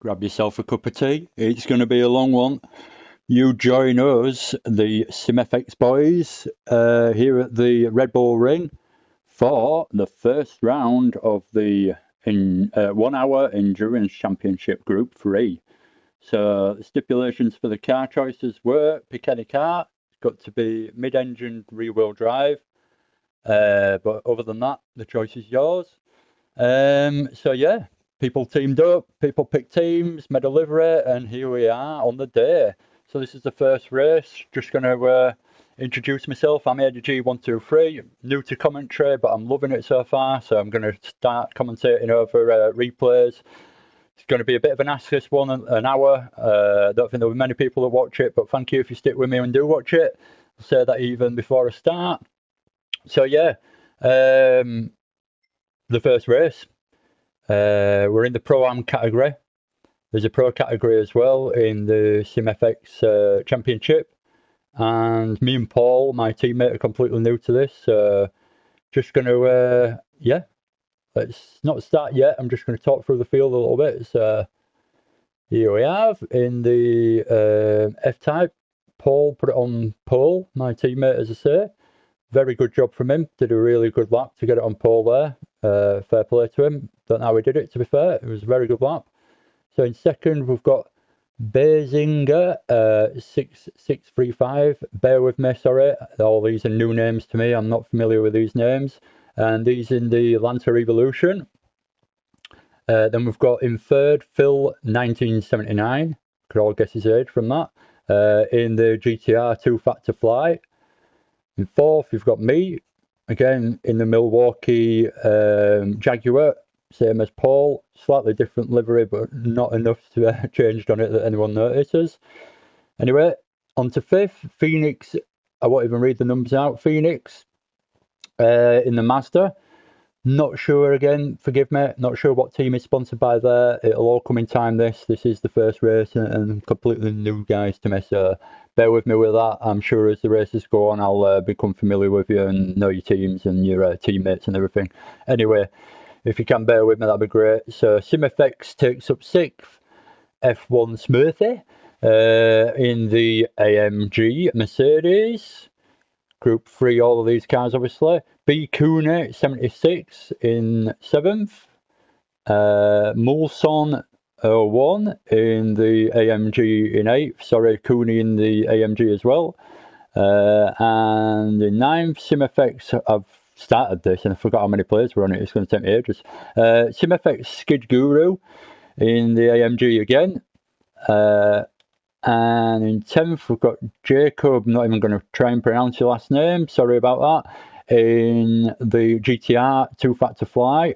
grab yourself a cup of tea. It's going to be a long one. You join us, the Simfx boys, here at the Red Bull Ring for the first round of the 1 hour Endurance Championship Group 3. So the stipulations for the car choices were pick any car. It's got to be mid-engine rear-wheel drive. But other than that, the choice is yours. So yeah, people teamed up, people picked teams, made a livery, and here we are on the day. So this is the first race. Just going to introduce myself. I'm ADG123, new to commentary, but I'm loving it so far. So I'm going to start commentating over replays. It's going to be a bit of an ask this one, an hour. I don't think there'll be many people that watch it, but thank you if you stick with me and do watch it. I'll say that even before I start. So yeah, the first race. We're in the ProAm category. There's a Pro category as well in the Simfx Championship. And me and Paul, my teammate, are completely new to this. Just going to, yeah, let's not start yet. I'm just going to talk through the field a little bit. So here we have in the F-Type. Paul put it on pole, my teammate, as I say. Very good job from him. Did a really good lap to get it on pole there. Fair play to him. Don't know how he did it, to be fair. It was a very good lap. So in second, we've got Bezinger 6635. Bear with me, sorry. All these are new names to me. I'm not familiar with these names. And these in the Lancer Evolution. Then we've got in third, Phil 1979. Could all guess his age from that. In the GTR Too Fat to Fly. In fourth, you've got me, again in the Milwaukee Jaguar, same as Paul, slightly different livery, but not enough to changed on it that anyone notices. Anyway, on to fifth, Phoenix. I won't even read the numbers out. Phoenix in the Mazda. Not sure again, forgive me, not sure what team is sponsored by there. It'll all come in time this is the first race and completely new guys to me, so bear with me with that. I'm sure as the races go on I'll become familiar with you and know your teams and your teammates and everything. Anyway, if you can bear with me, that'd be great. So Simfx takes up 6th, F1 Smurfy in the AMG Mercedes. Group 3, all of these cars obviously. B. Cooney 76 in 7th. Mulson 01 in the AMG in 8th. Sorry, Cooney in the AMG as well. And in 9th, Simfx. I've started this and I forgot how many players were on it. It's going to take me ages. Simfx Skid Guru in the AMG again. And in 10th, we've got Jacob, not even going to try and pronounce your last name, sorry about that, in the GTR Too Fat to Fly.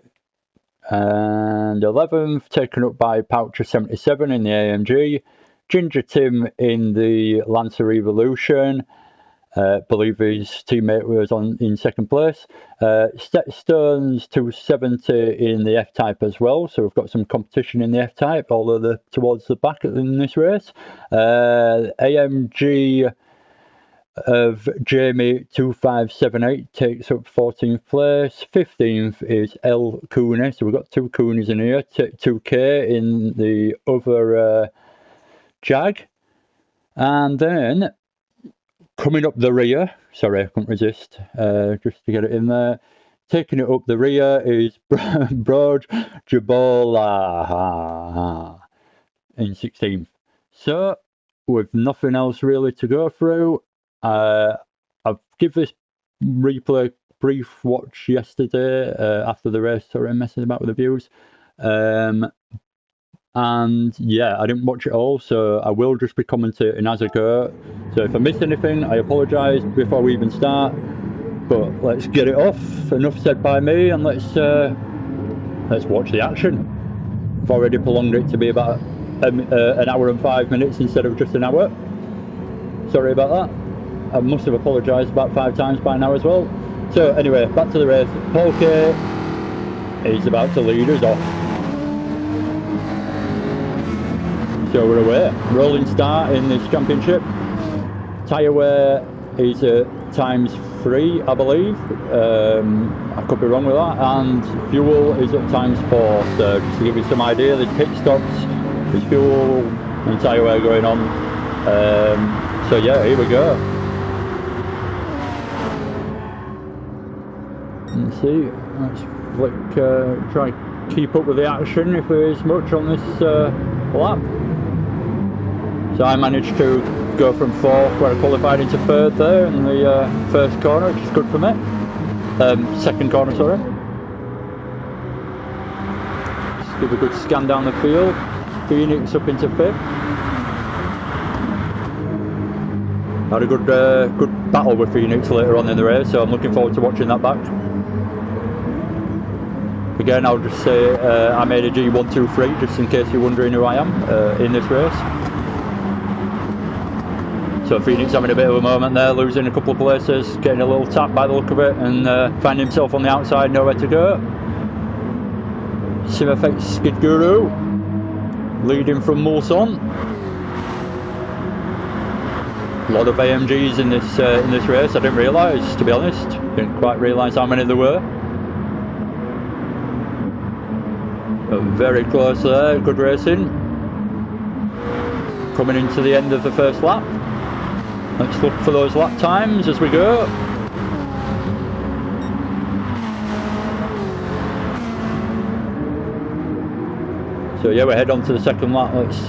And 11th, taken up by Poucher 77 in the AMG. Ginger Tim in the Lancer Evolution. Believe his teammate was in second place. Stones 270 in the F-Type as well, so we've got some competition in the F-Type, although towards the back in this race. AMG of Jamie 2578 takes up 14th place. 15th is L Cooney, so we've got two Coonies in here. 2K in the other Jag. And then coming up the rear, sorry, I couldn't resist, just to get it in there. Taking it up the rear is Broad Jabola in 16th. So, with nothing else really to go through, I've given this replay brief watch yesterday after the race, sorry, I'm messing about with the views. And yeah, I didn't watch it all, so I will just be commentating as I go. So if I miss anything, I apologise before we even start. But let's get it off. Enough said by me, and let's watch the action. I've already prolonged it to be about an hour and 5 minutes instead of just an hour. Sorry about that. I must have apologised about 5 times by now as well. So anyway, back to the race. Paul K is about to lead us off. So we're away. Rolling start in this championship. Tyre wear is times 3, I believe. I could be wrong with that. And fuel is at times 4. So just to give you some idea, there's pit stops his fuel the entire way going on. So yeah, here we go. Let's see, let's flick, try and keep up with the action if there is much on this lap. So I managed to go from 4th where I qualified into 3rd there in the first corner, which is good for me. 2nd corner, sorry. Just give a good scan down the field. Phoenix up into 5th. Had a good good battle with Phoenix later on in the race, so I'm looking forward to watching that back. Again, I'll just say I made a G123 just in case you're wondering who I am in this race. So Phoenix having a bit of a moment there, losing a couple of places, getting a little tap by the look of it, and finding himself on the outside, nowhere to go. Simfx Skid Guru leading from Mulsanne. A lot of AMGs in this race. I didn't realise, to be honest. Didn't quite realise how many there were. But very close there, good racing. Coming into the end of the first lap. Let's look for those lap times as we go. So yeah, we head on to the second lap. Let's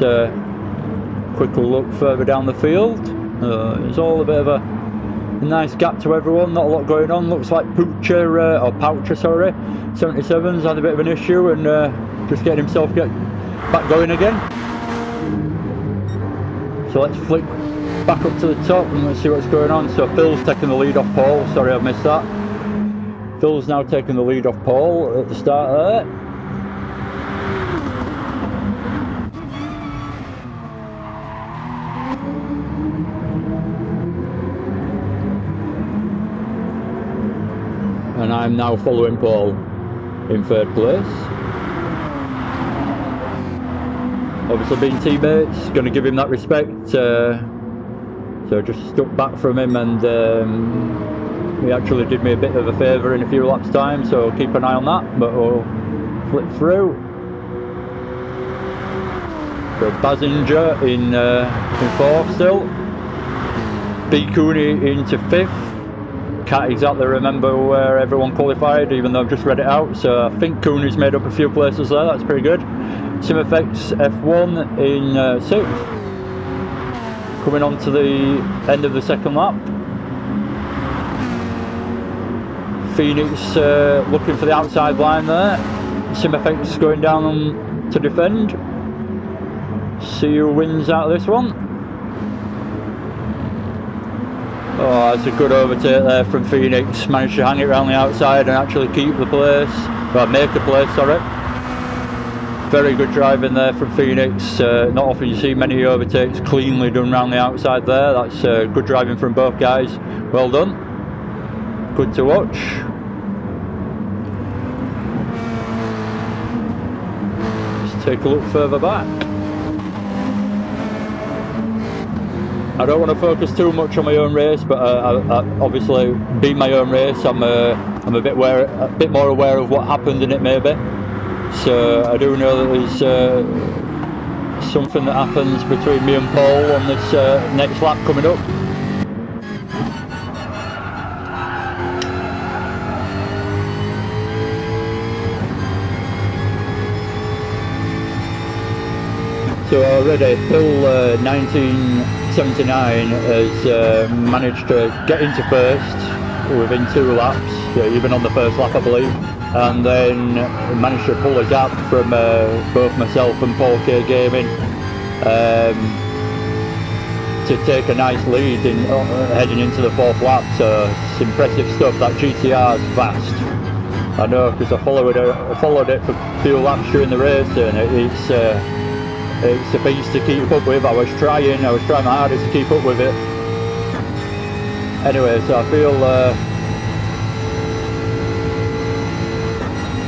quickly look further down the field. It's all a bit of a nice gap to everyone, not a lot going on. Looks like Poucher, sorry, 77's had a bit of an issue and just getting himself back going again. So let's flick back up to the top and let's see what's going on. So Phil's taking the lead off Paul. Sorry, I've missed that. Phil's now taking the lead off Paul at the start there. And I'm now following Paul in 3rd place. Obviously being teammates, going to give him that respect. So just stuck back from him, and he actually did me a bit of a favour in a few laps time, so keep an eye on that, but we'll flip through. So Bazinger in 4th still. B. Cooney into 5th. Can't exactly remember where everyone qualified, even though I've just read it out, so I think Cooney's made up a few places there, that's pretty good. Simfx F1 in 6th. Coming on to the end of the second lap. Phoenix looking for the outside line there. Simfx going down to defend. See who wins out of this one. Oh, that's a good overtake there from Phoenix. Managed to hang it around the outside and actually keep the place. Well, make the place, sorry. Very good driving there from Phoenix. Not often you see many overtakes cleanly done around the outside there. That's good driving from both guys. Well done. Good to watch. Let's take a look further back. I don't want to focus too much on my own race, but I obviously being my own race, I'm a bit more aware of what happened in it maybe. So I do know that there's something that happens between me and Paul on this next lap coming up. So already Phil 1979 has managed to get into 1st within 2 laps, even on the first lap I believe. And then managed to pull a gap from both myself and Paul K Gaming to take a nice lead in heading into the 4th lap. So it's impressive stuff. That GTR is fast. I know because I followed it for a few laps during the race, and it's a beast to keep up with. I was trying my hardest to keep up with it. Anyway, so I feel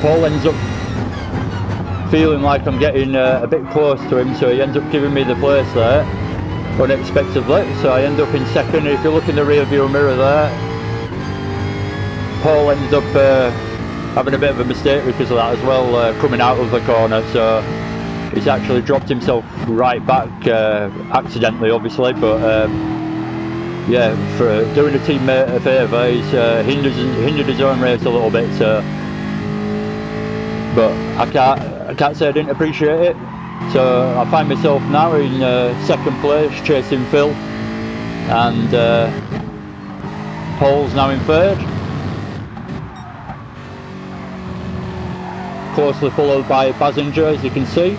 Paul ends up feeling like I'm getting a bit close to him, so he ends up giving me the place there unexpectedly. So I end up in 2nd. If you look in the rear view mirror there, Paul ends up having a bit of a mistake because of that as well, coming out of the corner. So he's actually dropped himself right back, accidentally obviously, but yeah, for doing a teammate a favour, he's hindered his own race a little bit, so, but I can't say I didn't appreciate it. So I find myself now in second place, chasing Phil, and Paul's now in third, closely followed by Basinger, as you can see.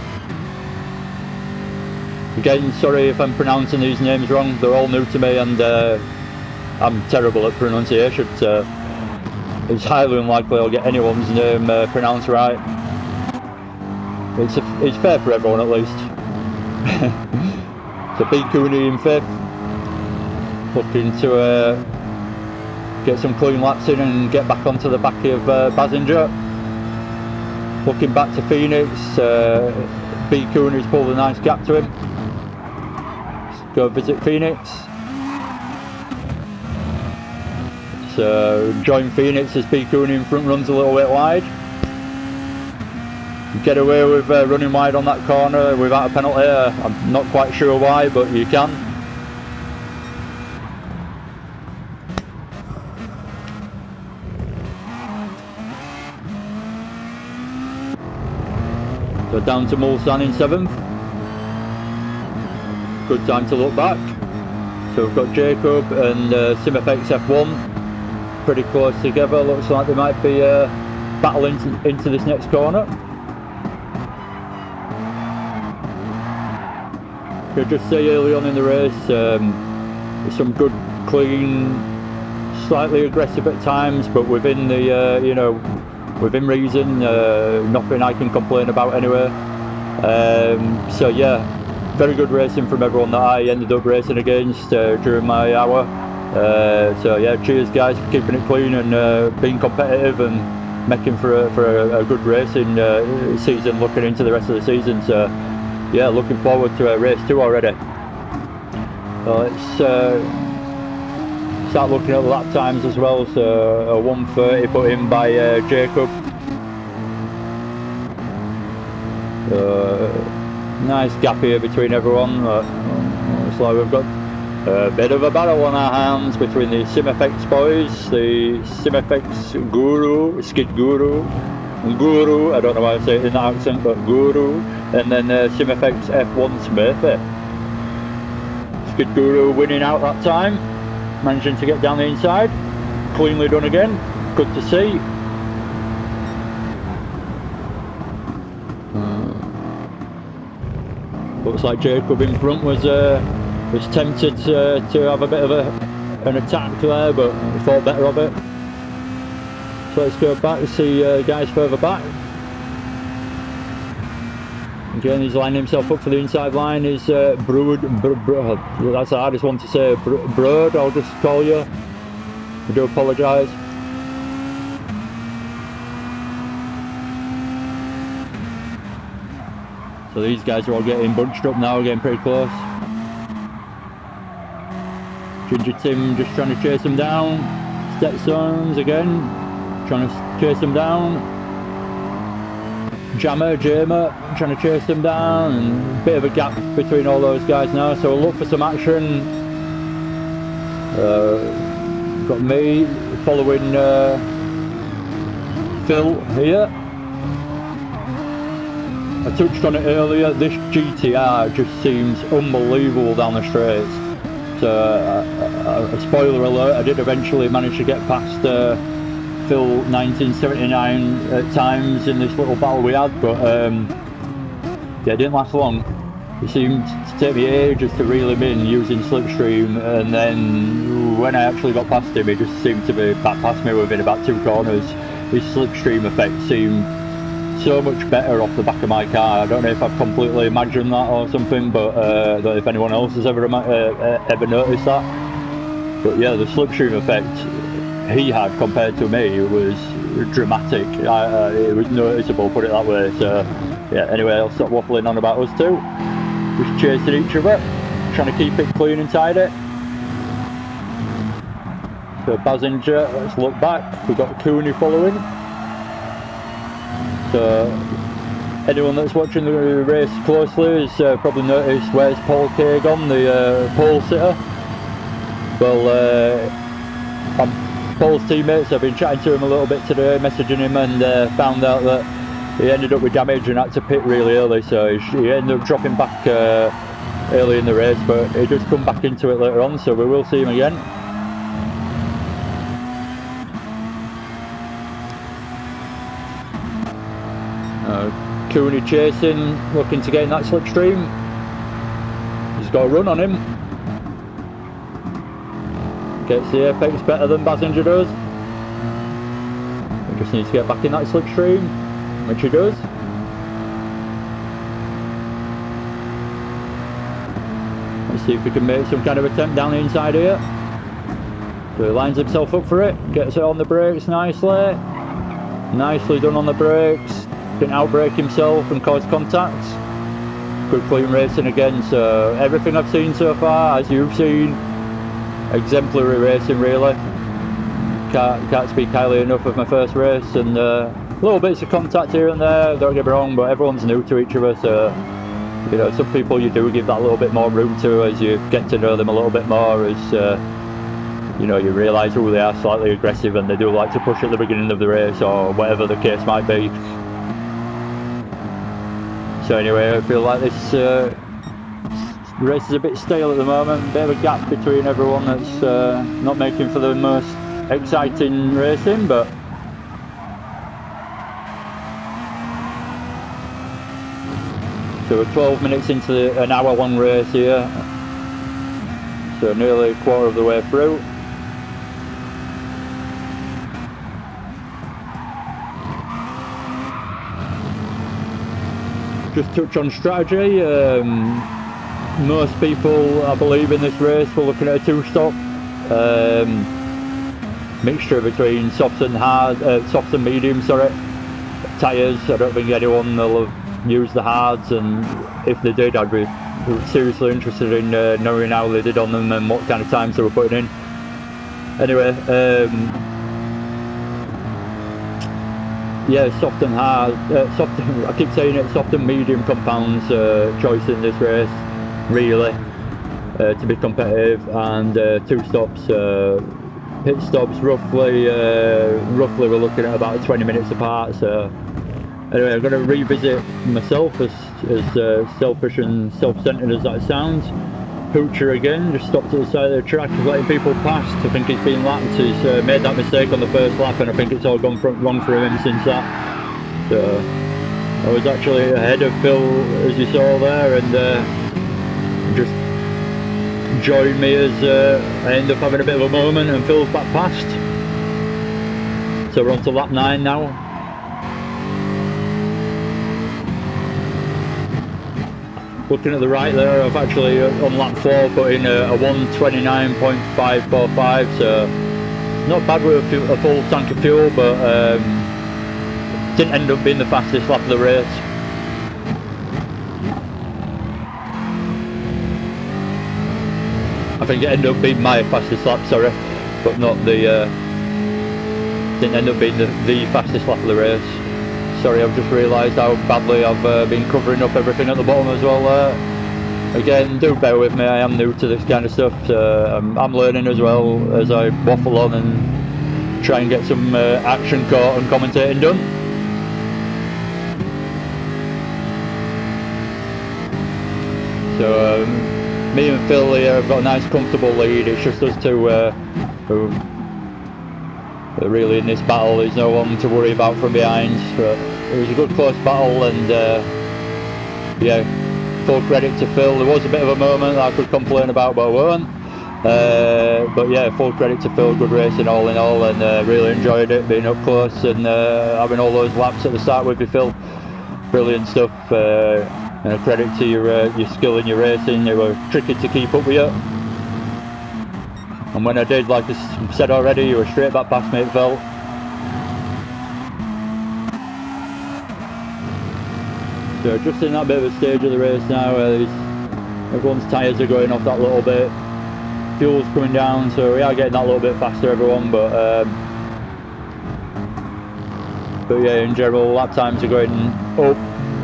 Again, sorry if I'm pronouncing these names wrong, they're all new to me, and I'm terrible at pronunciation, so it's highly unlikely I'll get anyone's name pronounced right. It's fair for everyone at least. So B. Cooney in 5th, looking to get some clean laps in and get back onto the back of Basinger. Looking back to Phoenix, B. Cooney's pulled a nice gap to him. Let's go visit Phoenix. So join Phoenix as B. Cooney in front runs a little bit wide. Get away with running wide on that corner without a penalty. I'm not quite sure why, but you can. So down to Mulsanne in 7th. Good time to look back. So we've got Jacob and Simfx F1 pretty close together. Looks like they might be battling into this next corner. Could just say early on in the race, some good, clean, slightly aggressive at times, but within the you know, within reason. Nothing I can complain about anyway. So yeah, very good racing from everyone that I ended up racing against during my hour. So yeah, cheers guys for keeping it clean and being competitive and making for a good racing season, looking into the rest of the season. So yeah, looking forward to race 2 already. So let's start looking at lap times as well. So a 1:30 put in by Jacob. Nice gap here between everyone. Looks like we've got a bit of a battle on our hands between the Simfx boys, the Simfx Guru, Skid Guru, I don't know why I say it in that accent, but Guru, and then Simfx F1 Smurfy. Skid Guru winning out that time, managing to get down the inside, cleanly done again, good to see. Looks like Jacob in front was tempted to have a bit of an attack there, but he thought better of it. So let's go back to see guys further back. Again, he's lining himself up for the inside line. Is Brood, that's the hardest one to say. Brood, I'll just call you. I do apologise. So these guys are all getting bunched up now, getting pretty close. Ginger Tim just trying to chase them down. Stepstones again, trying to chase them down. Jamer trying to chase them down, and a bit of a gap between all those guys now, so we'll look for some action. Got me following Phil here. I touched on it earlier, this GTR just seems unbelievable down the straights. So, a spoiler alert, I did eventually manage to get past Phil 1979 at times in this little battle we had, but yeah, it didn't last long. It seemed to take me ages to reel him in using slipstream, and then when I actually got past him, he just seemed to be back past me within about 2 corners. His slipstream effect seemed so much better off the back of my car. I don't know if I've completely imagined that or something, but I don't know if anyone else has ever noticed that. But yeah, the slipstream effect he had compared to me was dramatic. It was noticeable, put it that way. So yeah, anyway, I'll stop waffling on about us two. Just chasing each other, trying to keep it clean and tidy. So Basinger, let's look back. We've got Cooney following. So anyone that's watching the race closely has probably noticed where's Paul K gone, the pole sitter. Well, I'm Paul's teammates. I've been chatting to him a little bit today, messaging him, and found out that he ended up with damage and had to pit really early, so he ended up dropping back early in the race, but he does come back into it later on, so we will see him again. Cooney chasing, looking to get in that slipstream. He's got a run on him. Gets the apex better than Basinger does. He just needs to get back in that slipstream, which he does. Let's see if we can make some kind of attempt down the inside here. So he lines himself up for it, gets it on the brakes nicely. Nicely done on the brakes. Didn't outbrake himself and cause contact. Good clean racing again, so everything I've seen so far, as you've seen, exemplary racing really. Can't speak highly enough of my first race, and little bits of contact here and there, don't get me wrong, but everyone's new to each other, so you know, some people you do give that little bit more room to as you get to know them a little bit more, as you know, you realise who they are, slightly aggressive, and they do like to push at the beginning of the race or whatever the case might be. So anyway, I feel like this race is a bit stale at the moment, a bit of a gap between everyone that's not making for the most exciting racing, but so we're 12 minutes into an hour-long race here, so nearly a quarter of the way through. Just touch on strategy. Most people, I believe, in this race were looking at a two-stop mixture between softs and softs and medium. Tyres. I don't think anyone will have used the hards, and if they did, I'd be seriously interested in knowing how they did on them and what kind of times they were putting in. Anyway. Yeah, soft and hard, I keep saying it, soft and medium compounds choice in this race, really, to be competitive, and two stops, pit stops roughly we're looking at about 20 minutes apart, so anyway, I'm going to revisit myself, as selfish and self-centered as that sounds. Poocher again, just stopped at the side of the track, letting people past. I think he's been lapped. He's made that mistake on the first lap, and I think it's all gone wrong for him since that. So I was actually ahead of Phil, as you saw there, and just joined me as I end up having a bit of a moment, and Phil's back past. So we're on to lap 9 now. Looking at the right there, I've actually on lap 4 put in a 1:29.545, so not bad with a full tank of fuel, but didn't end up being the fastest lap of the race. I think it ended up being my fastest lap, sorry, but not the didn't end up being the fastest lap of the race. Sorry, I've just realised how badly I've been covering up everything at the bottom as well. Again, do bear with me, I am new to this kind of stuff, so I'm learning as well as I waffle on and try and get some action caught and commentating done. So me and Phil here have got a nice comfortable lead, it's just us two who really in this battle. There's no one to worry about from behind, but it was a good close battle, and yeah, full credit to Phil. There was a bit of a moment that I could complain about, but I won't. But yeah, full credit to Phil, good racing all in all, and really enjoyed it, being up close and having all those laps at the start with you, Phil. Brilliant stuff, and a credit to your skill in your racing. It was tricky to keep up with you. And when I did, like I said already, you were straight back past me, it felt. So just in that bit of a stage of the race now, everyone's tyres are going off that little bit, fuel's coming down, so we are getting that little bit faster, everyone, but yeah, in general, lap times are going up,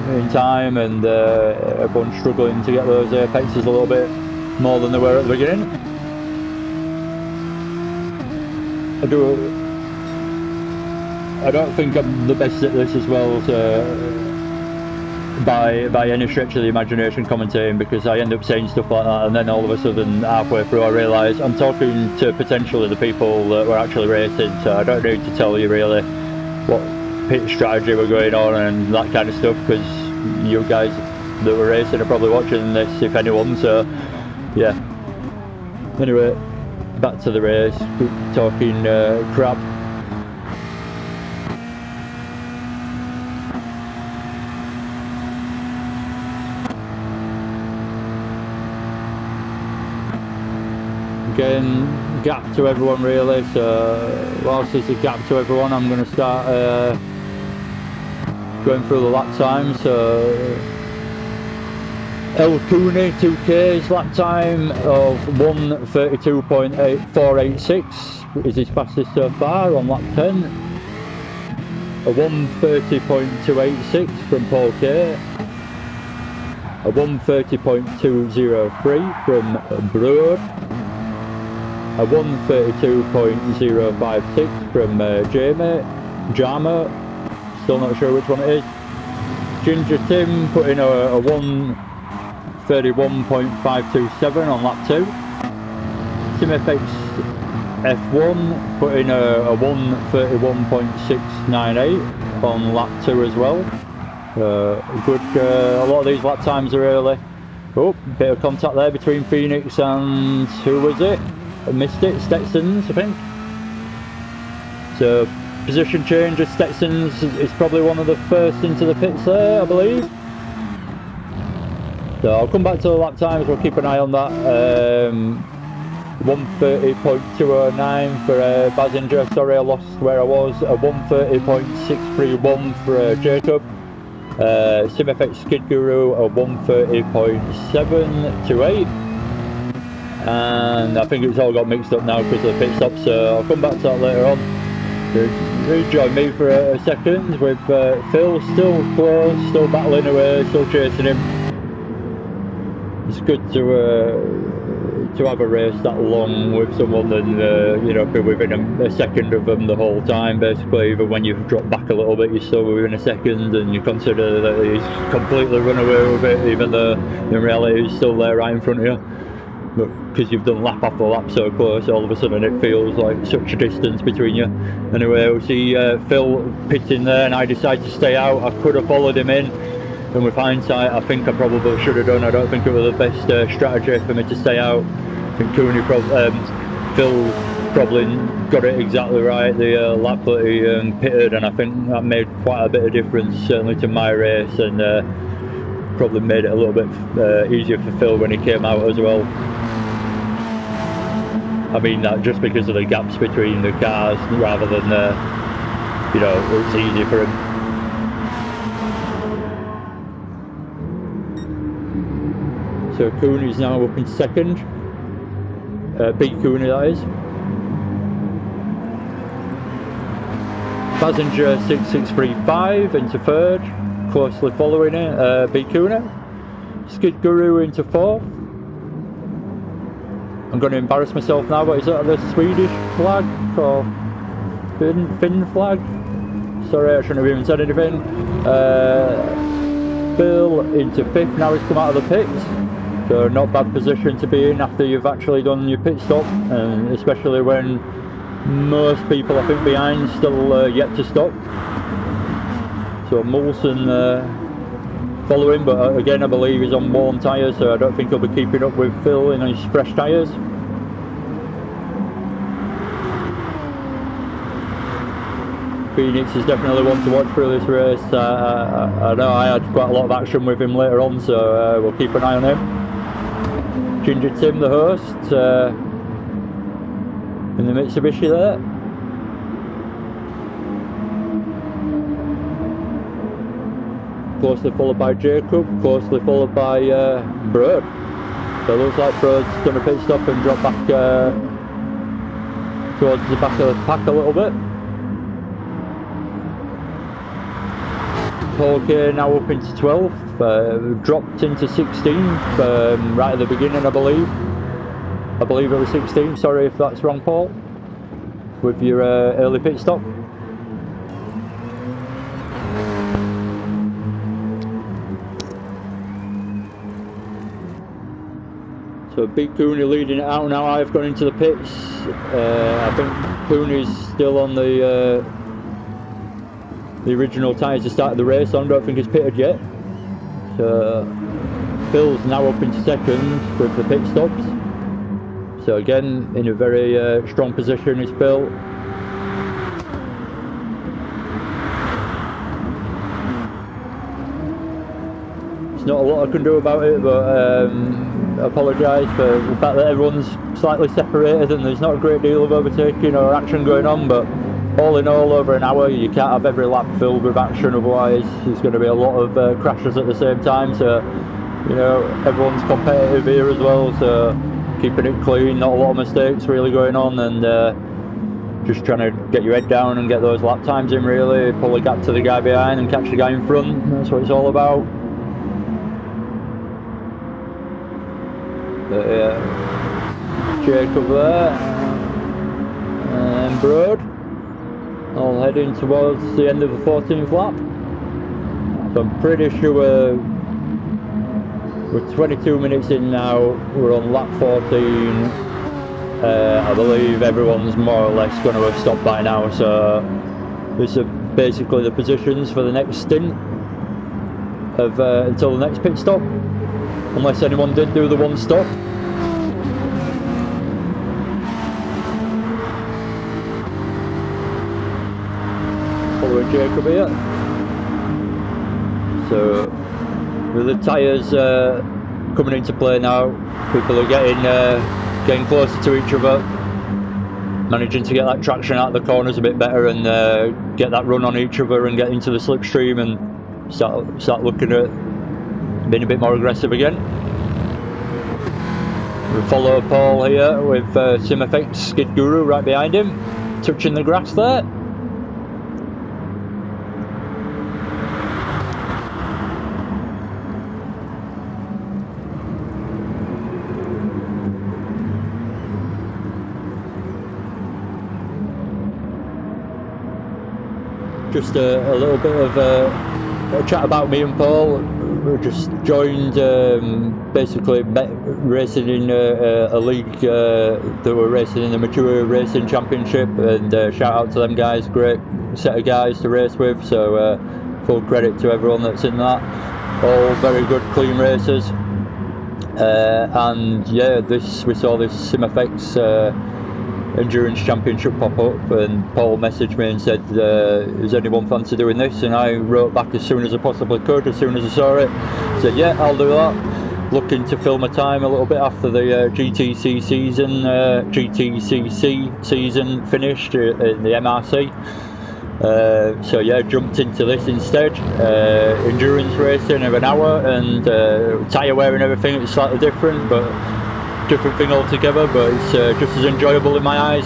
in time, and everyone's struggling to get those apexes a little bit more than they were at the beginning. I don't think I'm the best at this as well, by any stretch of the imagination, commentating, because I end up saying stuff like that, and then all of a sudden halfway through I realise I'm talking to potentially the people that were actually racing, so I don't need to tell you really what pit strategy we're going on and that kind of stuff, because you guys that were racing are probably watching this, if anyone, so yeah. Anyway, back to the race, talking crap. Again, gap to everyone really, so whilst there's a gap to everyone, I'm going to start going through the lap time. So El Cooney 2K's lap time of 1:32.486 is his fastest so far on lap 10. A 1:30.286 from Paul K. A 1:30.203 from Broad. A 1:32.056 from Jama, still not sure which one it is. Ginger Tim put in a 1:31.527 on lap 2. Simfx F1 put in a 1:31.698 on lap 2 as well. Good, a lot of these lap times are early. Oh, bit of contact there between Phoenix and, who was it? I missed it, Stetson's, I think. So position change of Stetson's is probably one of the first into the pits there, I believe. So I'll come back to the lap times, we'll keep an eye on that. 1:30.209 for Basinger, sorry I lost where I was. A 1:30.631 for Jacob. Simfx Skid Guru a 1:30.728. And I think it's all got mixed up now because of the pit stop, so I'll come back to that later on. Rejoin me for a second with Phil still close, still battling away, still chasing him. It's good to have a race that long with someone and you know, be within a second of them the whole time basically. Even when you've dropped back a little bit, you're still within a second, and you consider that he's completely run away with it, even though in reality he's still there right in front of you. But because you've done lap after lap so close, all of a sudden it feels like such a distance between you. Anyway, we see Phil pitting there, and I decide to stay out. I could have followed him in, and with hindsight I think I probably should have done. I don't think it was the best strategy for me to stay out. I think Phil probably got it exactly right, the lap that he pitted, and I think that made quite a bit of difference, certainly to my race, and probably made it a little bit easier for Phil when he came out as well. I mean that just because of the gaps between the cars, rather than you know, it's easy for him. So Cooney's now up in second. B Cooney that is. Basinger 6635 into third, closely following it, B Cooney. Skid Guru into fourth. I'm going to embarrass myself now, but is that the Swedish flag or Finn flag? Sorry, I shouldn't have even said anything. Phil into fifth, now he's come out of the pits. So not bad position to be in after you've actually done your pit stop, and especially when most people I think behind still yet to stop. So Moulson following, but again I believe he's on worn tyres, so I don't think he'll be keeping up with Phil in his fresh tyres. Phoenix is definitely one to watch through this race. I know I had quite a lot of action with him later on, so we'll keep an eye on him. Ginger Tim, the host, in the Mitsubishi there. Closely followed by Jacob, closely followed by Broad. So it looks like Broad's done a pit stop and drop back towards the back of the pack a little bit. Okay, now up into 12th, dropped into 16th right at the beginning, I believe it was 16th, sorry if that's wrong, Paul, with your early pit stop. So Big Cooney leading it out now. I've gone into the pits. I think Cooney's still on the original tyres to start the race on. Don't think he's pitted yet. So Phil's now up into second with the pit stops. So again, in a very strong position is Phil. There's not a lot I can do about it, but I apologise for the fact that everyone's slightly separated and there's not a great deal of overtaking or action going on, but all in all, over an hour, you can't have every lap filled with action, otherwise there's going to be a lot of crashes at the same time. So, you know, everyone's competitive here as well, so keeping it clean, not a lot of mistakes really going on, and just trying to get your head down and get those lap times in, really, pull a gap to the guy behind and catch the guy in front. That's what it's all about. But yeah, Jacob there, and Broad, all heading towards the end of the 14th lap. So I'm pretty sure we're 22 minutes in now, we're on lap 14. I believe everyone's more or less going to have stopped by now, so this are basically the positions for the next stint of until the next pit stop, unless anyone did do the one stop. Following Jacob here. So with the tyres coming into play now, people are getting closer to each other, managing to get that traction out of the corners a bit better and get that run on each other and get into the slipstream and start looking at being a bit more aggressive again. We follow Paul here with Simfx Skid Guru right behind him, touching the grass there. Just a little bit of a chat about me and Paul. We just joined, basically racing in a league that were racing in the Mature Racing Championship, and shout out to them guys, great set of guys to race with, so full credit to everyone that's in that. All very good, clean racers. And yeah, we saw this Simfx Endurance Championship pop up, and Paul messaged me and said, does anyone fancy doing this? And I wrote back as soon as I possibly could, as soon as I saw it. Said yeah, I'll do that. Looking to fill my time a little bit after the GTCC season finished in the MRC. So yeah, jumped into this instead. Endurance racing of an hour, and tyre wear and everything, it's slightly different, but different thing altogether, but it's just as enjoyable in my eyes.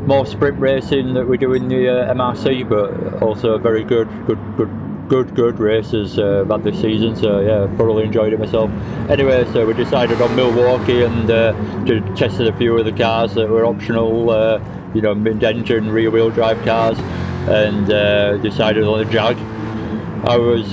More sprint racing that we do in the MRC, but also very good races I've had this season, so yeah, thoroughly enjoyed it myself. Anyway, so we decided on Milwaukee and tested a few of the cars that were optional, mid-engine rear-wheel drive cars, and decided on the Jag. I was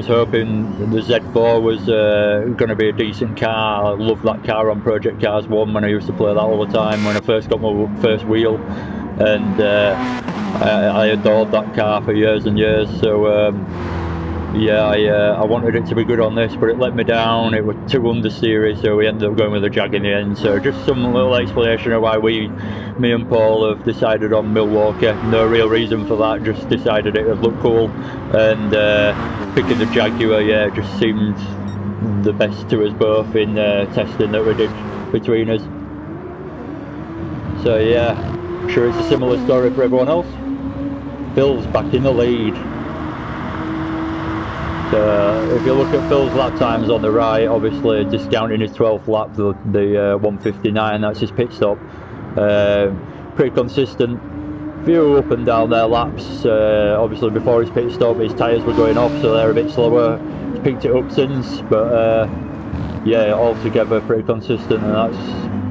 hoping the Z4 was going to be a decent car. I loved that car on Project Cars 1 when I used to play that all the time when I first got my first wheel, and I adored that car for years and years. So I wanted it to be good on this, but it let me down. It was too understeery, so we ended up going with the Jag in the end. So just some little explanation of why me and Paul have decided on Milwaukee. No real reason for that, just decided it would look cool, and picking the Jaguar, yeah, just seemed the best to us both in testing that we did between us. So yeah, I'm sure it's a similar story for everyone else. Phil's back in the lead. So if you look at Phil's lap times on the right, obviously discounting his 12th lap, the 1:59, that's his pit stop. Pretty consistent. Few up and down their laps. Obviously before his pit stop his tyres were going off, so they're a bit slower. He's picked it up since, but yeah, altogether pretty consistent, and that's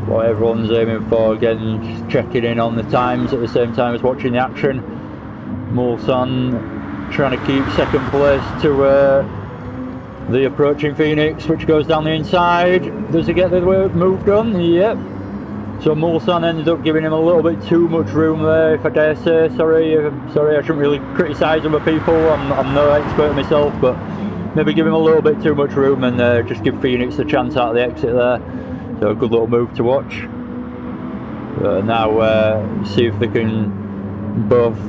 what everyone's aiming for. Again, just checking in on the times at the same time as watching the action. Mulsanne trying to keep second place to the approaching Phoenix, which goes down the inside. Does he get the move done? Yep. So Mulsanne ended up giving him a little bit too much room there, if I dare say. Sorry, I shouldn't really criticise other people. I'm no expert myself, but maybe give him a little bit too much room and just give Phoenix a chance out of the exit there. So a good little move to watch. Now see if they can both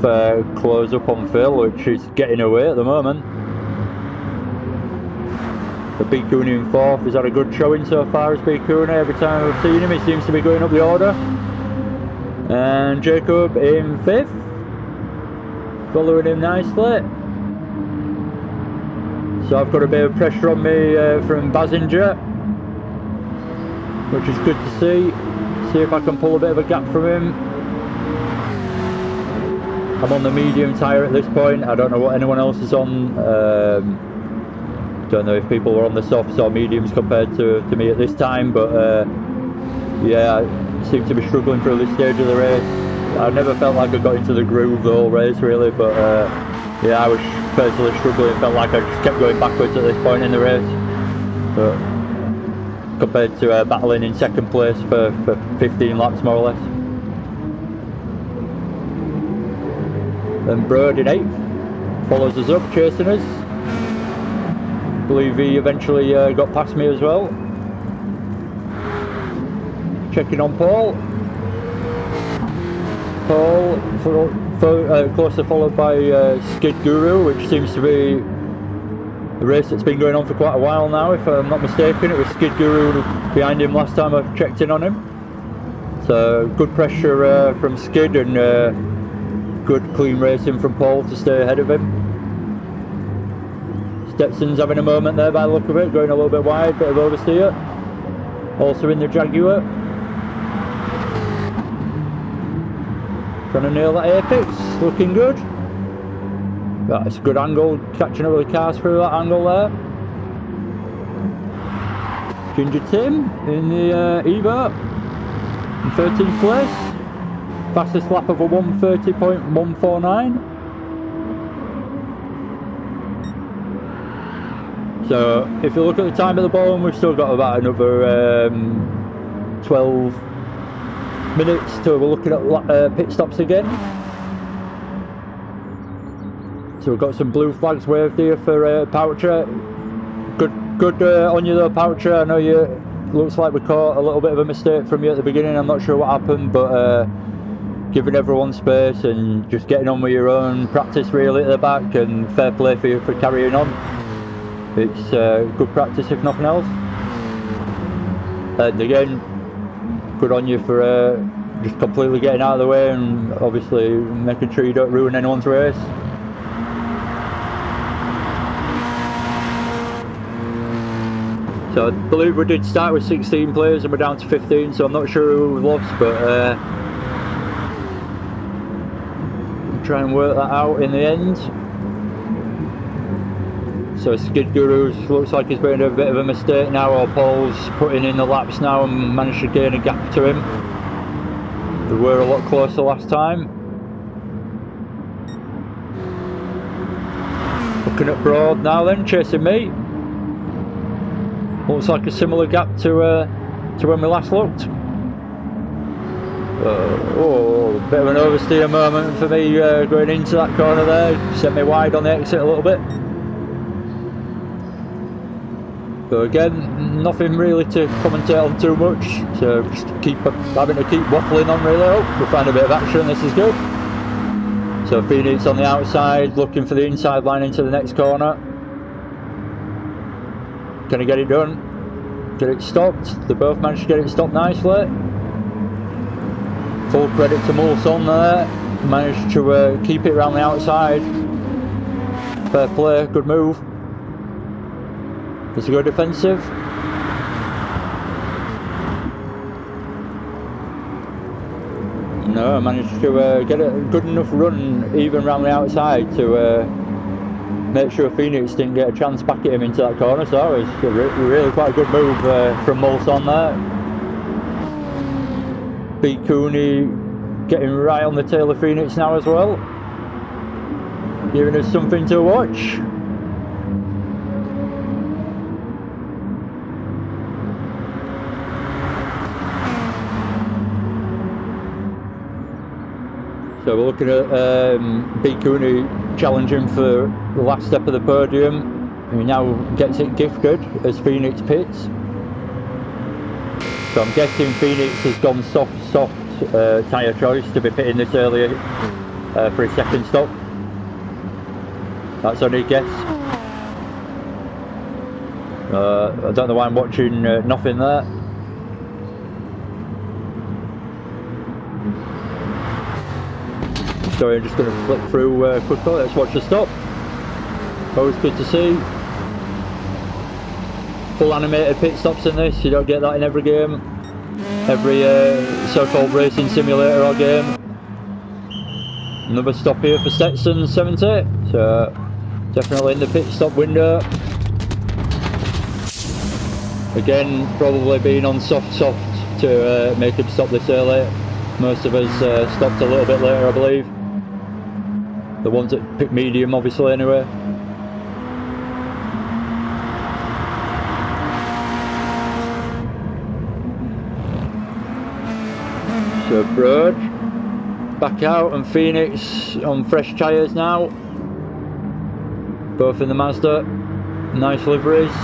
close up on Phil, which is getting away at the moment. The Bikuni in fourth. He's had a good showing so far as Bikuni. Every time I've seen him he seems to be going up the order. And Jacob in fifth, following him nicely. So I've got a bit of pressure on me from Basinger, which is good to see. See if I can pull a bit of a gap from him. I'm on the medium tyre at this point. I don't know what anyone else is on. Don't know if people are on the softs or mediums compared to me at this time, but yeah, I seem to be struggling through this stage of the race. I never felt like I got into the groove the whole race really, but yeah, I was personally struggling. Felt like I just kept going backwards at this point in the race, but compared to battling in second place for 15 laps more or less. Then Broad in 8th, follows us up, chasing us. I believe he eventually got past me as well. Checking on Paul. Closely followed by Skid Guru, which seems to be a race that's been going on for quite a while now, if I'm not mistaken. It was Skid Guru behind him last time I checked in on him. So good pressure from Skid and good clean racing from Paul to stay ahead of him. Stetson's having a moment there by the look of it, going a little bit wide, bit of oversteer. Also in the Jaguar. Trying to nail that apex, looking good. That's a good angle, catching up with the cars through that angle there. Ginger Tim in the Evo, in 13th place. Fastest lap of a 1:30.149. So if you look at the time at the bottom, we've still got about another 12 minutes till we're looking at pit stops again. So we've got some blue flags waved here for Poucher. Good on you though, Poucher. I know you looks like we caught a little bit of a mistake from you at the beginning. I'm not sure what happened, but giving everyone space and just getting on with your own practice really at the back, and fair play for you for carrying on. It's good practice if nothing else. And again, good on you for just completely getting out of the way and obviously making sure you don't ruin anyone's race. So I believe we did start with 16 players and we're down to 15, so I'm not sure who we've lost, but we'll try and work that out in the end. So Skid Guru looks like he's made a bit of a mistake now, or Paul's putting in the laps now and managed to gain a gap to him. We were a lot closer last time. Looking at Broad now then, chasing me. Looks like a similar gap to when we last looked. Oh, bit of an oversteer moment for me going into that corner there. Sent me wide on the exit a little bit. So again, nothing really to commentate on too much, so just having to keep waffling on really. Oh, we find a bit of action, this is good. So Phoenix on the outside, looking for the inside line into the next corner. Can he get it done? Get it stopped? They both managed to get it stopped nicely. Full credit to Mulsanne there, managed to keep it around the outside. Fair play, good move. Does he go defensive? No, I managed to get a good enough run even round the outside to make sure Phoenix didn't get a chance back at him into that corner. So that was really quite a good move from Molson there. B. Cooney getting right on the tail of Phoenix now as well, giving us something to watch. So we're looking at B. Cooney challenging for the last step of the podium. He now gets it gifted as Phoenix pits. So I'm guessing Phoenix has gone soft tyre choice to be pitting this earlier for his second stop. That's only a guess. I don't know why I'm watching nothing there. So I'm just going to flip through quickly. Let's watch the stop. Always good to see. Full animated pit stops in this. You don't get that in every game, every so-called racing simulator or game. Another stop here for Stetson 70. So definitely in the pit stop window. Again, probably being on soft to make him stop this early. Most of us stopped a little bit later, I believe. The ones that pick medium, obviously, anyway. So Broad back out and Phoenix on fresh tyres now. Both in the Mazda. Nice liveries.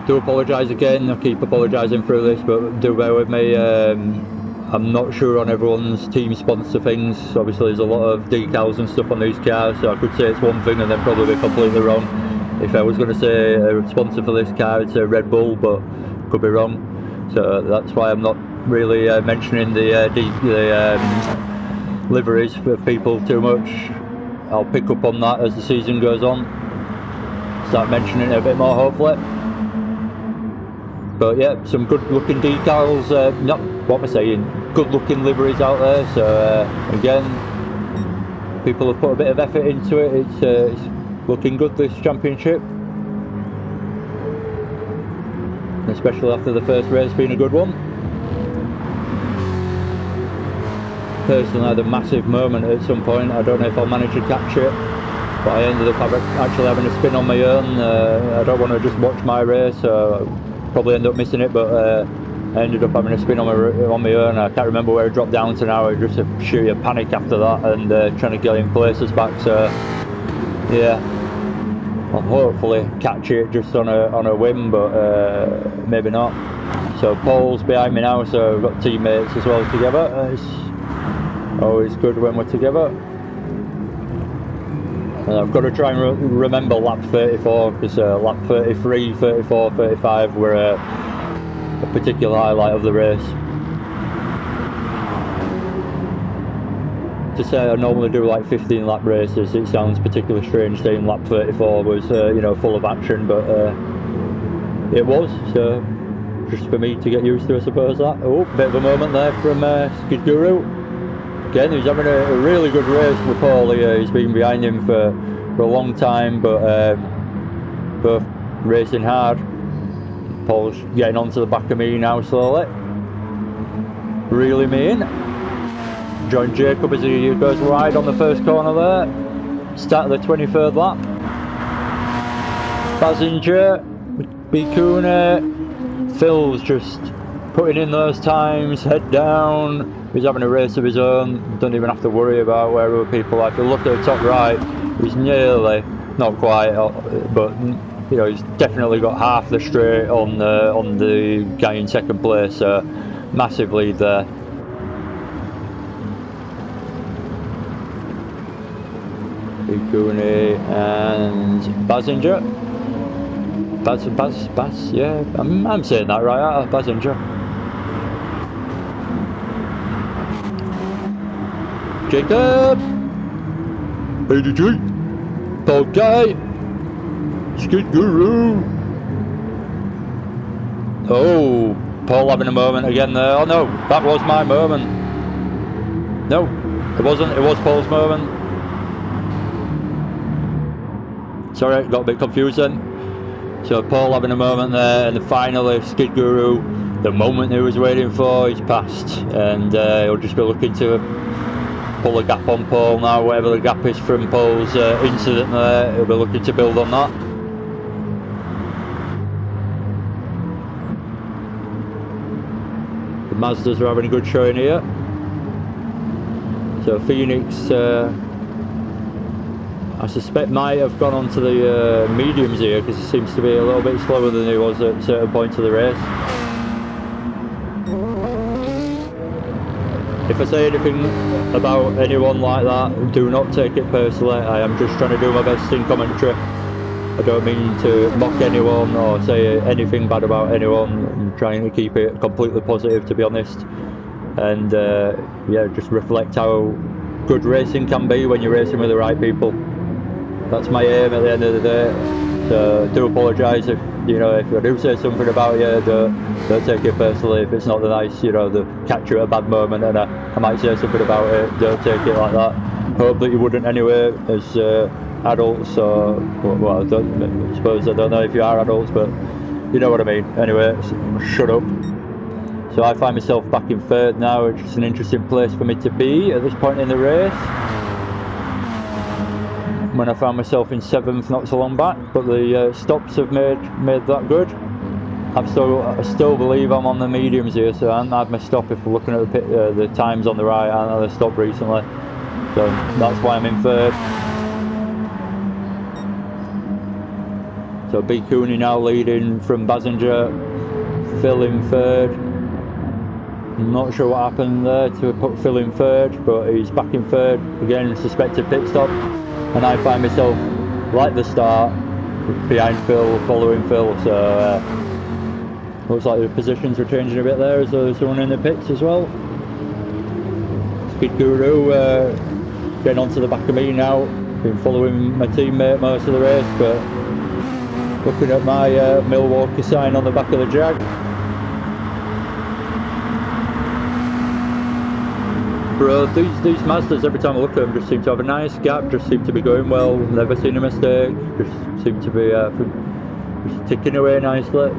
Do apologise again, I'll keep apologising through this, but do bear with me. I'm not sure on everyone's team sponsor things. Obviously there's a lot of decals and stuff on these cars, so I could say it's one thing and then probably be completely wrong. If I was going to say a sponsor for this car, I'd say Red Bull, but could be wrong. So that's why I'm not really mentioning the liveries for people too much. I'll pick up on that as the season goes on. Start mentioning it a bit more, hopefully. But yeah, some good looking decals, not what am I saying, good looking liveries out there. So again, people have put a bit of effort into it. It's looking good, this championship. Especially after the first race being a good one. Personally, I had a massive moment at some point. I don't know if I'll manage to catch it, but I ended up actually having a spin on my own. I don't want to just watch my race, so probably end up missing it, but I ended up having a spin on my own. I can't remember where I dropped down to now. Just a sheer panic after that, and trying to get in places back. So yeah, I'll hopefully catch it just on a whim, but maybe not. So Paul's behind me now, so we've got teammates as well together. It's always good when we're together. I've got to try and remember lap 34, because lap 33, 34, 35 were a particular highlight of the race. To say I normally do like 15 lap races, it sounds particularly strange saying lap 34 was full of action, but it was, so just for me to get used to, I suppose. That bit of a moment there from Skid Guru. Again, he's having a really good race with Paul here. He's been behind him for a long time, but both racing hard. Paul's getting onto the back of me now slowly. Really mean. Join Jacob as he goes wide on the first corner there. Start of the 23rd lap. Basinger, Bikuna, Phil's just putting in those times, head down. He's having a race of his own, don't even have to worry about where other people are. If you look at the top right, he's nearly, not quite, but he's definitely got half the straight on the guy in second place, so massive lead there. Bikuni and Basinger. Bas, yeah, I'm saying that right, Basinger. Jacob! ADG! Paul Guy! Skid Guru! Oh, Paul having a moment again there. Oh no, that was my moment. No, it wasn't. It was Paul's moment. Sorry, got a bit confused then. So Paul having a moment there, and then finally Skid Guru, the moment he was waiting for, he's passed, and he'll just be looking to pull a gap on Paul now, whatever the gap is from Paul's incident there, he'll be looking to build on that. The Mazdas are having a good showing here. So Phoenix, I suspect might have gone onto the mediums here because he seems to be a little bit slower than he was at certain points of the race. If I say anything about anyone like that, do not take it personally. I am just trying to do my best in commentary. I don't mean to mock anyone or say anything bad about anyone. I'm trying to keep it completely positive, to be honest. And yeah, just reflect how good racing can be when you're racing with the right people. That's my aim at the end of the day. So I do apologise if if I do say something about you, don't take it personally. If it's not the nice, the catch you at a bad moment and I might say something about it, don't take it like that. Hope that you wouldn't anyway, as adults, or well, I suppose I don't know if you are adults, but you know what I mean. Anyway, shut up. So I find myself back in third now, which is an interesting place for me to be at this point in the race. When I found myself in seventh not so long back, but the stops have made that good. I still believe I'm on the mediums here, so I haven't had my stop if we're looking at the times on the right. I haven't had a stop recently, so that's why I'm in third. So B. Cooney now leading from Basinger, Phil in third. I'm not sure what happened there to put Phil in third, but he's back in third. Again, suspected pit stop. And I find myself, like the start, behind Phil, following Phil, so looks like the positions were changing a bit there as there was someone in the pits as well. Skid Guru getting onto the back of me now, been following my teammate most of the race, but looking at my Milwaukee sign on the back of the Jag. Bro, these Mazdas, every time I look at them, just seem to have a nice gap, just seem to be going well, never seen a mistake, just seem to be just ticking away nicely.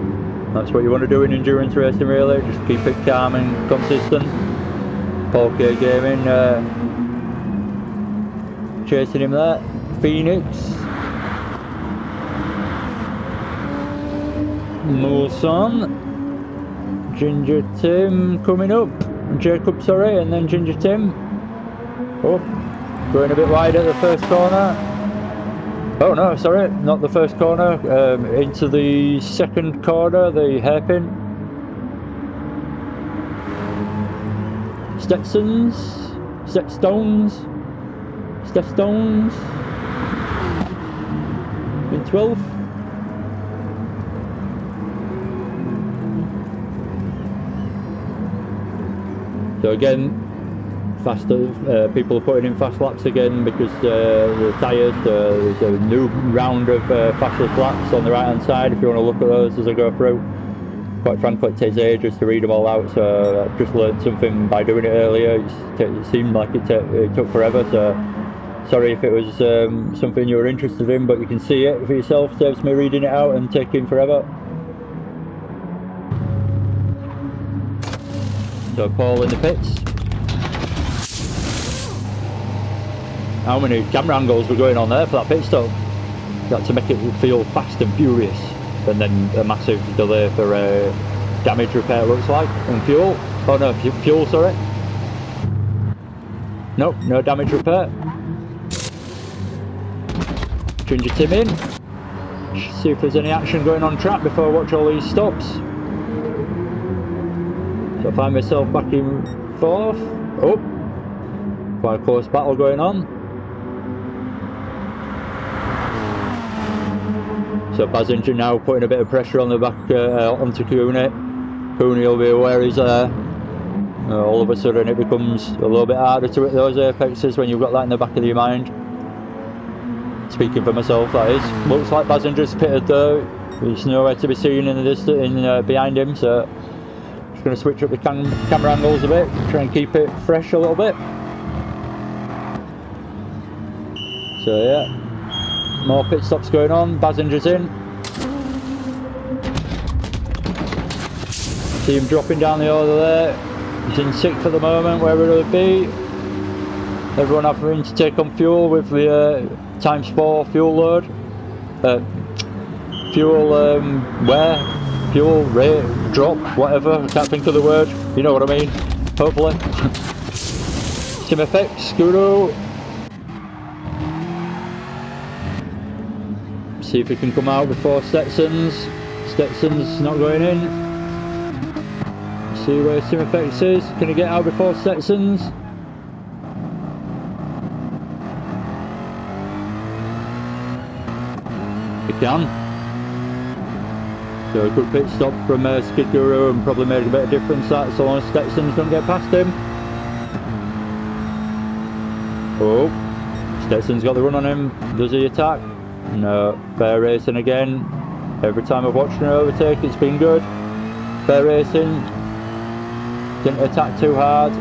That's what you want to do in endurance racing, really, just keep it calm and consistent. Paul K Gaming chasing him there. Phoenix, Mulson, Ginger Tim coming up. Jacob, sorry, and then Ginger Tim. Oh, going a bit wide at the first corner. Oh no, sorry, not the first corner. Into the second corner, the hairpin. Stepstones. In 12th. So again, faster, people are putting in fast laps again because the tyres, there's a new round of fastest laps on the right hand side if you want to look at those as I go through. Quite frankly, it takes ages to read them all out, so I've just learned something by doing it earlier. It seemed like it took forever, so sorry if it was something you were interested in, but you can see it for yourself. Saves me reading it out and taking forever. So Paul in the pits. How many camera angles were going on there for that pit stop? Got to make it feel fast and furious. And then a massive delay for damage repair, looks like, and fuel. Oh no, fuel, sorry. No damage repair. Ginger Tim in. See if there's any action going on track before I watch all these stops. So I find myself back in fourth. Oh, quite a close battle going on. So Basinger now putting a bit of pressure on the back onto Cooney. Cooney will be aware he's there. All of a sudden it becomes a little bit harder to hit those apexes when you've got that in the back of your mind. Speaking for myself, that is. Looks like Basinger's pitted though. He's nowhere to be seen in the distance, behind him, so Just going to switch up the camera angles a bit, try and keep it fresh a little bit. So yeah, more pit stops going on. Basinger's in. See him dropping down the order there. He's in 6th at the moment, where will it be? Everyone having to take on fuel with the ×4 fuel load. Fuel rate, drop, whatever, I can't think of the word, you know what I mean, hopefully. Simfx, Guru. See if he can come out before Stetson's. Stetson's not going in. See where Simfx is, can he get out before Stetson's? He can. So a good pit stop from Skid Guru and probably made a bit of difference that, so long as Stetson's don't get past him. Oh, Stetson's got the run on him. Does he attack? No. Fair racing again. Every time I've watched an overtake it's been good. Fair racing. Didn't attack too hard.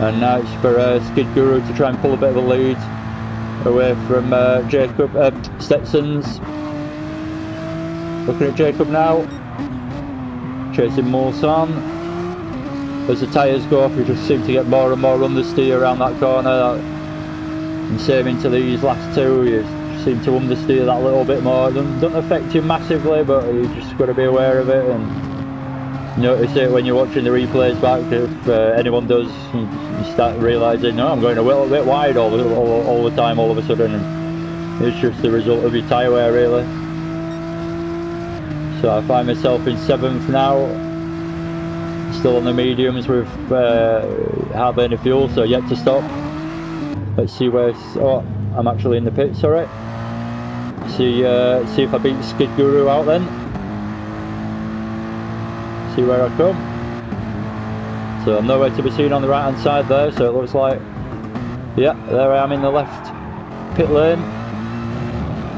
And now it's for Skid Guru to try and pull a bit of a lead away from Stetson's. Looking at Jacob now, chasing Mulsanne. As the tyres go off, we just seem to get more and more understeer around that corner. And same into these last two, you seem to understeer that little bit more. It doesn't affect you massively, but you just got to be aware of it and notice it when you're watching the replays back. If anyone does, you start realising, no, I'm going a little bit wide all the time, all of a sudden. And it's just the result of your tyre wear, really. So I find myself in 7th now, still on the mediums with hardly any fuel, so yet to stop. Let's see where, oh, I'm actually in the pit, sorry. See if I beat Skid Guru out then. See where I come. So I'm nowhere to be seen on the right hand side there, so it looks like, yeah, there I am in the left pit lane.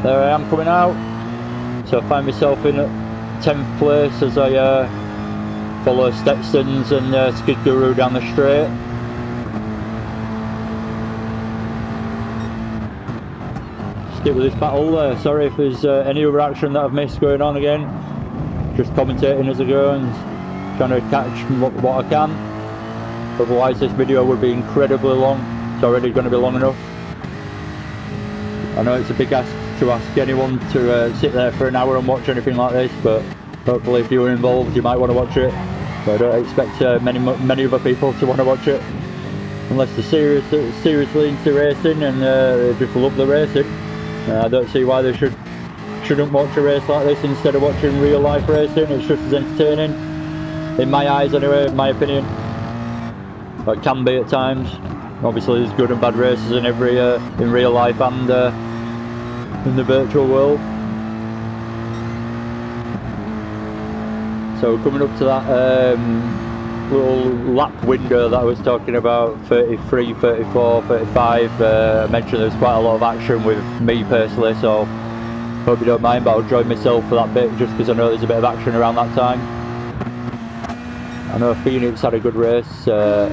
There I am coming out. So I find myself in 10th place as I follow Stetson's and Skid Guru down the straight. Stick with this battle there. Sorry if there's any other action that I've missed going on again. Just commentating as I go and trying to catch what I can. Otherwise this video would be incredibly long. It's already going to be long enough. I know it's a big ask to ask anyone to sit there for an hour and watch anything like this, but hopefully if you're involved you might want to watch it. But I don't expect many other people to want to watch it unless they're seriously into racing and they just love the racing. I don't see why they shouldn't watch a race like this instead of watching real life racing. It's just as entertaining, in my eyes anyway, in my opinion. Or it can be at times. Obviously there's good and bad races in real life and in the virtual world. So coming up to that little lap window that I was talking about, 33, 34, 35, I mentioned there's quite a lot of action with me personally, so hope you don't mind, but I'll join myself for that bit just because I know there's a bit of action around that time. I know Phoenix had a good race, so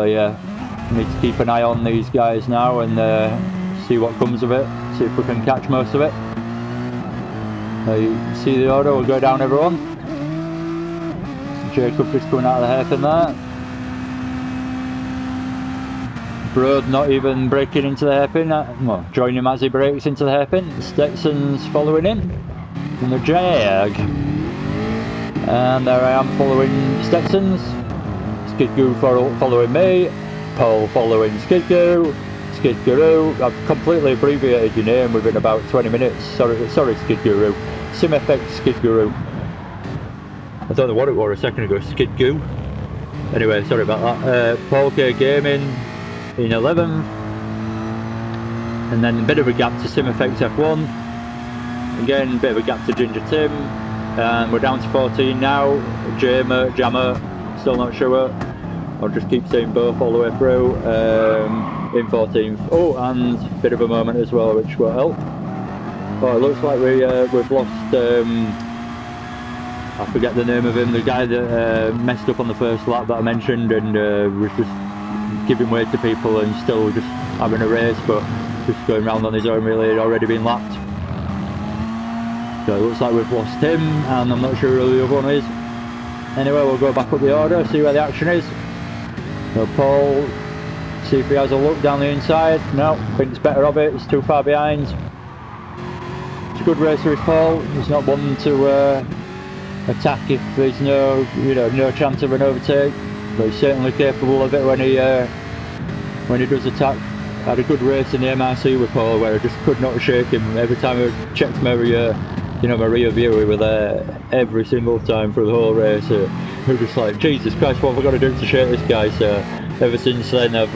yeah, I need to keep an eye on these guys now and see what comes of it, see if we can catch most of it. You see the order, we'll go down everyone. Jacob just coming out of the hairpin there. Broad not even breaking into the hairpin, well, join him as he breaks into the hairpin. Stetson's following in the Jag. And there I am following Stetson's. Skid Guru following me. Paul following Skid Guru. Skid Guru. I've completely abbreviated your name within about 20 minutes. Sorry Skid Guru. Simfx Skid Guru. I don't know what it was a second ago. Skid Goo. Anyway, sorry about that. Paul K Gaming in 11th. And then a bit of a gap to Simfx F1. Again, a bit of a gap to Ginger Tim. And we're down to 14 now. Jammer, still not sure. I'll just keep saying both all the way through. In 14th. Oh, and a bit of a moment as well, which will help. Oh, it looks like we've lost I forget the name of him, the guy that messed up on the first lap that I mentioned and was just giving way to people and still just having a race, but just going round on his own really. He'd already been lapped. So it looks like we've lost him, and I'm not sure who the other one is. Anyway, we'll go back up the order, see where the action is. So Paul, see if he has a look down the inside. No, thinks better of it, he's too far behind. It's a good racer is Paul, he's not one to attack if there's no chance of an overtake, but he's certainly capable of it when he does attack. I had a good race in the MRC with Paul where I just could not shake him. Every time I checked my rear view, we were there every single time through the whole race. We were just like, Jesus Christ, what have I got to do to shake this guy? So ever since then I've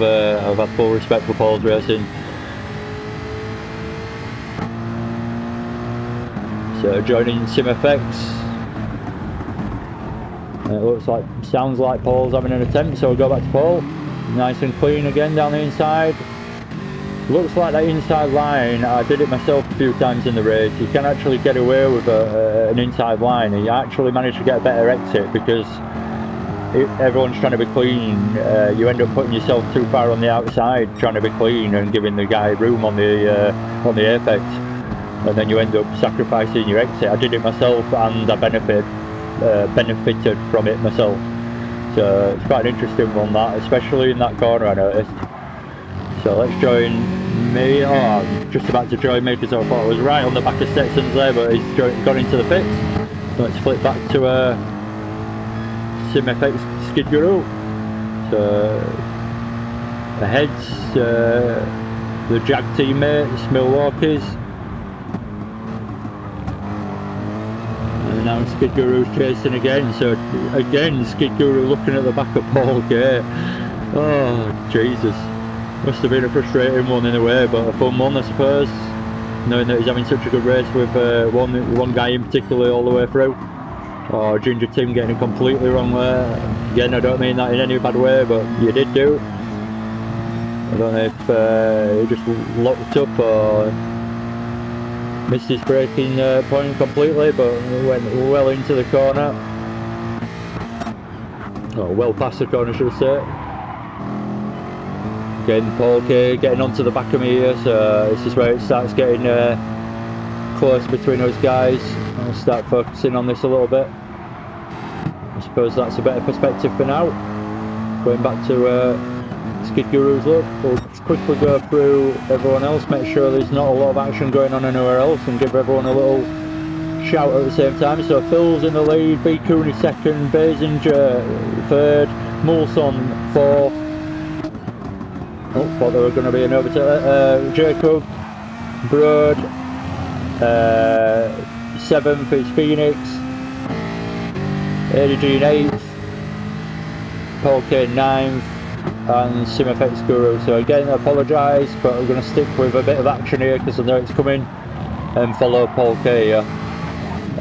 had full respect for Paul's racing. So joining Simfx. It sounds like Paul's having an attempt, so we'll go back to Paul. Nice and clean again down the inside. Looks like that inside line, I did it myself a few times in the race. You can actually get away with an inside line. You actually manage to get a better exit because everyone's trying to be clean. You end up putting yourself too far on the outside trying to be clean and giving the guy room on the apex, and then you end up sacrificing your exit. I did it myself and I benefited from it myself. So it's quite an interesting one, that, especially in that corner I noticed. So let's join me. Oh, I'm just about to join me because I thought I was right on the back of Stetson's there, but he's gone into the pits. Let's flip back to Simfx Skid Guru. So ahead's the Jag teammates, Milwaukee's. And now Skid Guru's chasing again. So again, Skid Guru looking at the back of Paul K. Oh, Jesus. Must have been a frustrating one in a way, but a fun one I suppose, knowing that he's having such a good race with one guy in particular all the way through. Oh, Ginger Tim getting it completely wrong there. Again, I don't mean that in any bad way, but you did do. I don't know if he just locked up or missed his braking point completely, but went well into the corner. Oh, well past the corner, should I say. Again, Paul K getting onto the back of me here, so this is where it starts getting close between us guys. I'll start focusing on this a little bit. I suppose that's a better perspective for now. Going back to Skid Guru's look, we'll quickly go through everyone else, make sure there's not a lot of action going on anywhere else, and give everyone a little shout at the same time. So Phil's in the lead, B. Cooney second, Basinger third, Mulson fourth. Oh, thought there were going to be an overtake. Jacob, Broad, 7th is Phoenix, ADG 8th, Paul K 9th, and Simfx Guru. So again, I apologise, but I'm going to stick with a bit of action here because I know it's coming, and follow Paul K here.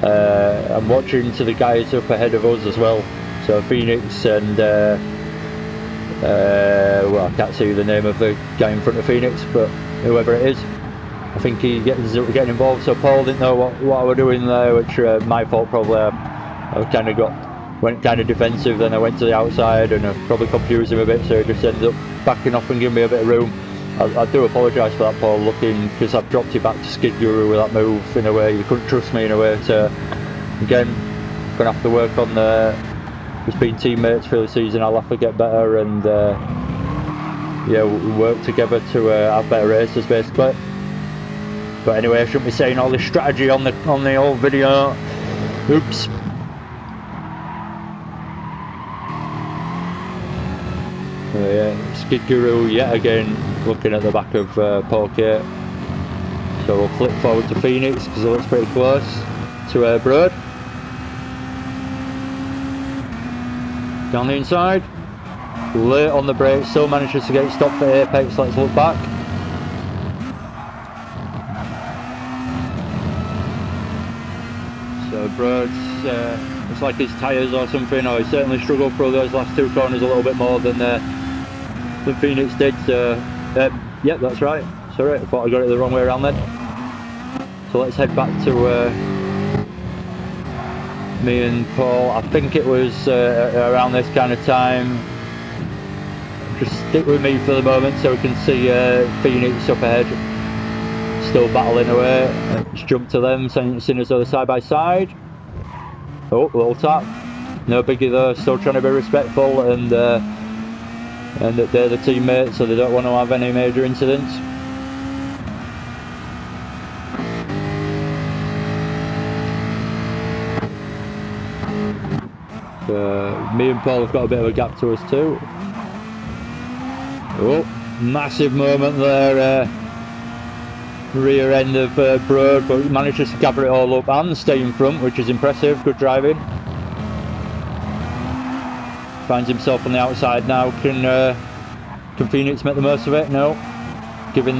I'm watching to the guys up ahead of us as well. So Phoenix and well, I can't see the name of the guy in front of Phoenix, but whoever it is, I think he gets getting involved. So Paul didn't know what I was doing there, which my fault probably. I kind of went kind of defensive, then I went to the outside and I probably confused him a bit, so he just ended up backing off and giving me a bit of room. I do apologise for that, Paul, looking, because I've dropped you back to Skid Guru with that move in a way. You couldn't trust me in a way, so again, going to have to work on just being teammates for the season. I'll have to get better and yeah, work together to have better races basically. But anyway, I shouldn't be saying all this strategy on the old video. Oops. Yeah, Skid Guru yet again looking at the back of Paul K. So we'll flip forward to Phoenix because it looks pretty close to Broad. Down the inside, late on the brakes, still manages to get it stopped for apex. Let's look back. So Broad's it's like his tyres or something, or he certainly struggled through those last two corners a little bit more than Phoenix did. So yeah, that's right. Sorry, I thought I got it the wrong way around then. So let's head back to me and Paul. I think it was around this kind of time. Just stick with me for the moment so we can see Phoenix up ahead. Still battling away. Let's jump to them, seeing as though they're side by side. Oh, little tap. No biggie though, still trying to be respectful, and they're the teammates, so they don't want to have any major incidents. Me and Paul have got a bit of a gap to us too. Oh, massive moment there. Rear end of Broad, but manages to gather it all up and stay in front, which is impressive. Good driving. Finds himself on the outside now. Can Phoenix make the most of it? No. Giving,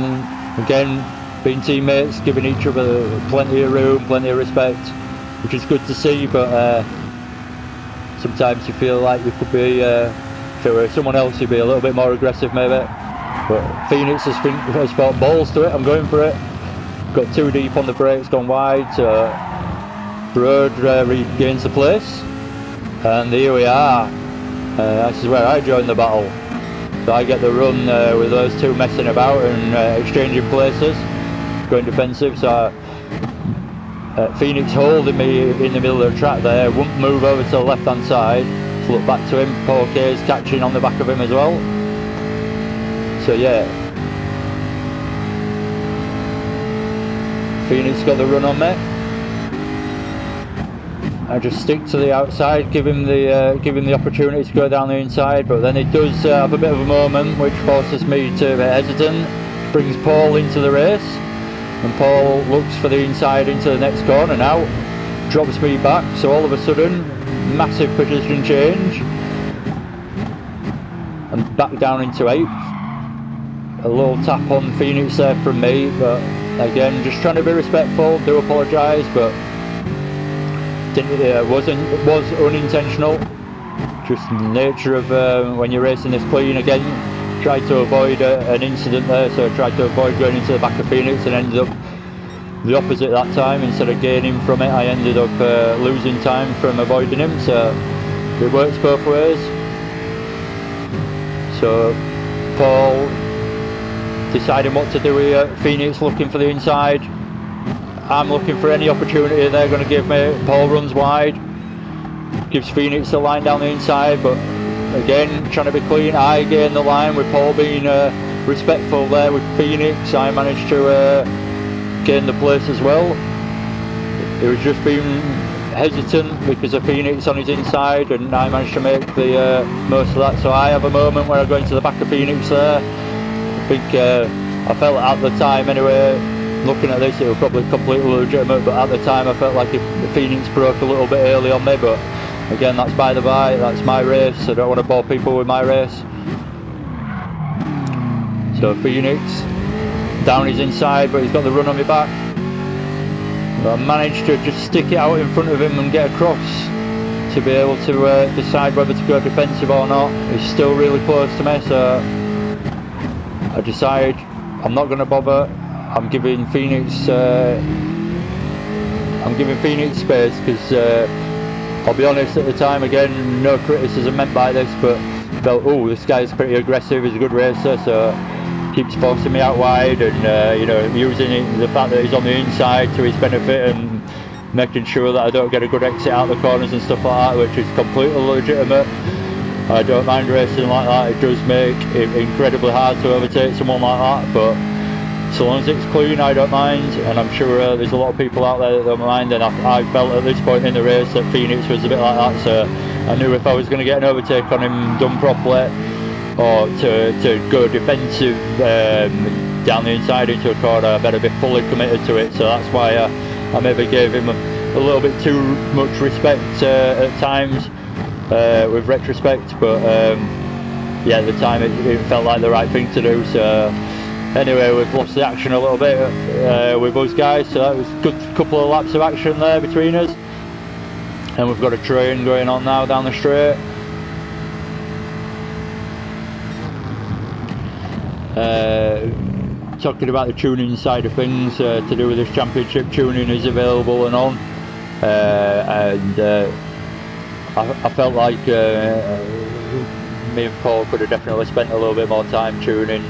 again, being teammates, giving each other plenty of room, plenty of respect, which is good to see, but sometimes you feel like you could be, if it were someone else, you'd be a little bit more aggressive maybe. But Phoenix has got balls to it. I'm going for it. Got too deep on the brakes, gone wide. Broad regains the place, and here we are. This is where I joined the battle. So I get the run with those two messing about and exchanging places, going defensive. So Phoenix holding me in the middle of the track there. Won't move over to the left hand side. Let's look back to him. Paul K's catching on the back of him as well. So yeah, Phoenix got the run on me. I just stick to the outside, give him the opportunity to go down the inside, but then it does have a bit of a moment which forces me to be hesitant, brings Paul into the race, and Paul looks for the inside into the next corner now, drops me back, so all of a sudden, massive position change, and back down into 8th. A little tap on Phoenix there from me, but again, just trying to be respectful, do apologise, but was unintentional. Just the nature of when you're racing this clean. Again, tried to avoid an incident there, so I tried to avoid going into the back of Phoenix and ended up the opposite that time. Instead of gaining from it, I ended up losing time from avoiding him, so it works both ways. So Paul deciding what to do here. Phoenix looking for the inside. I'm looking for any opportunity they're going to give me. Paul runs wide, gives Phoenix the line down the inside, but again, trying to be clean. I gain the line with Paul being respectful there with Phoenix. I managed to gain the place as well. It was just being hesitant because of Phoenix on his inside, and I managed to make the most of that. So I have a moment where I go into the back of Phoenix there. I think I felt at the time anyway, looking at this, it was probably completely legitimate, but at the time I felt like if Phoenix broke a little bit early on me, but again, that's by the by, that's my race, I don't want to bore people with my race. So Phoenix, down his inside, but he's got the run on me back. But I managed to just stick it out in front of him and get across to be able to decide whether to go defensive or not. He's still really close to me, so I decide I'm not going to bother. I'm giving Phoenix space because I'll be honest, at the time, again, no criticism meant by this, but felt, oh, this guy's pretty aggressive, he's a good racer, so keeps forcing me out wide, and you know, using the fact that he's on the inside to his benefit and making sure that I don't get a good exit out the corners and stuff like that, which is completely legitimate. I don't mind racing like that. It does make it incredibly hard to overtake someone like that, but so long as it's clean, I don't mind, and I'm sure there's a lot of people out there that don't mind, and I felt at this point in the race that Phoenix was a bit like that, so I knew if I was going to get an overtake on him done properly, or to go defensive down the inside into a corner, I better be fully committed to it. So that's why I maybe gave him a little bit too much respect at times, with retrospect, but yeah, at the time it felt like the right thing to do. So anyway, we've lost the action a little bit with us guys, so that was a good couple of laps of action there between us, and we've got a train going on now down the straight. Talking about the tuning side of things, to do with this championship, tuning is available and on. and I felt like me and Paul could have definitely spent a little bit more time tuning,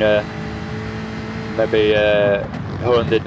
maybe honed in the